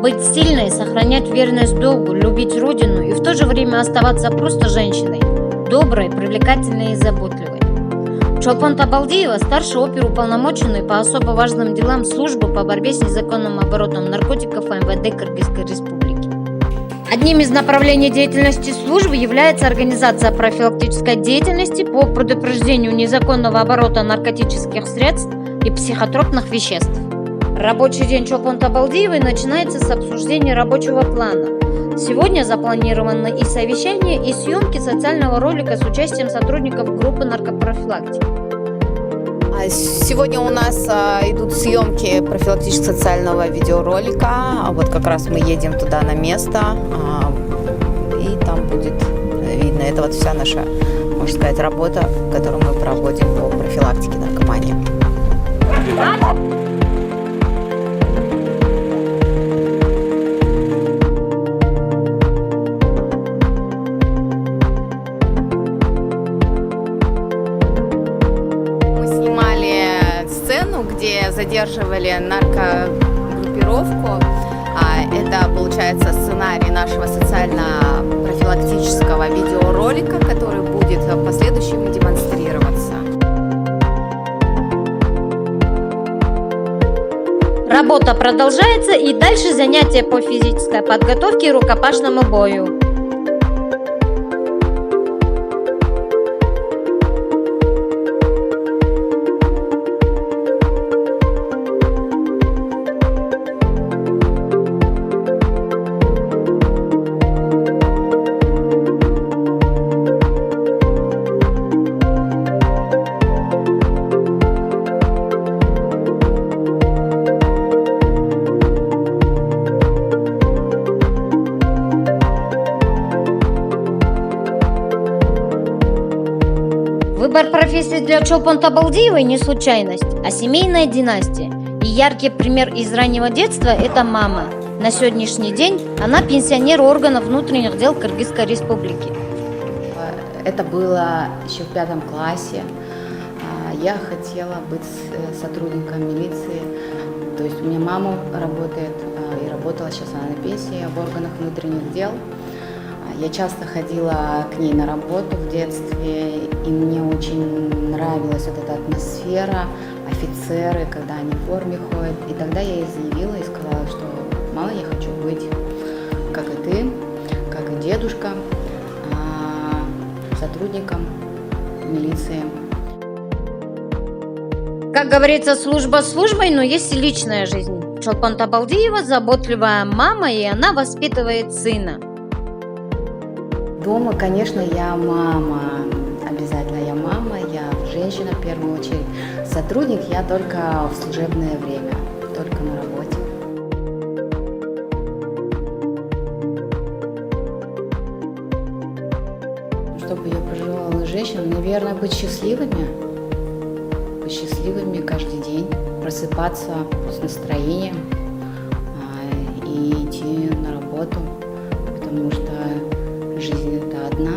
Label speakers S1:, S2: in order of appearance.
S1: Быть сильной, сохранять верность долгу, любить родину и в то же время оставаться просто женщиной. Доброй, привлекательной и заботливой. Чолпон Табалдиева – старший оперуполномоченный по особо важным делам службы по борьбе с незаконным оборотом наркотиков МВД Кыргызской Республики. Одним из направлений деятельности службы является организация профилактической деятельности по предупреждению незаконного оборота наркотических средств и психотропных веществ. Рабочий день Чолпон Табалдиевой начинается с обсуждения рабочего плана. Сегодня запланированы и совещания, и съемки социального ролика с участием сотрудников группы наркопрофилактики.
S2: Сегодня у нас идут съемки профилактического социального видеоролика. Вот как раз мы едем туда на место, и там будет видно. Это вот вся наша, можно сказать, работа, которую мы проводим по профилактике наркомании. Где задерживали наркогруппировку. Это, получается, сценарий нашего социально-профилактического видеоролика, который будет в последующем демонстрироваться.
S1: Работа продолжается, и дальше занятия по физической подготовке и рукопашному бою. Выбор профессии для Чолпон Табалдиевой не случайность, а семейная династия. И яркий пример из раннего детства – это мама. На сегодняшний день она пенсионер органов внутренних дел Кыргызской Республики.
S2: Это было еще в 5 классе. Я хотела быть сотрудником милиции. То есть у меня мама работает и работала, сейчас она на пенсии, в органах внутренних дел. Я часто ходила к ней на работу в детстве, и мне очень нравилась вот эта атмосфера, офицеры, когда они в форме ходят. И тогда я ей заявила и сказала, что мама, я хочу быть, как и ты, как и дедушка, сотрудником милиции.
S1: Как говорится, служба службой, но есть и личная жизнь. Чолпон Табалдиева – заботливая мама, и она воспитывает сына.
S2: Дома, конечно, я мама, обязательно я мама, я женщина в первую очередь. Сотрудник я только в служебное время, только на работе. Чтобы я проживала женщину, наверное, быть счастливыми каждый день, просыпаться с настроением и идти на работу, потому что жизнь это одна.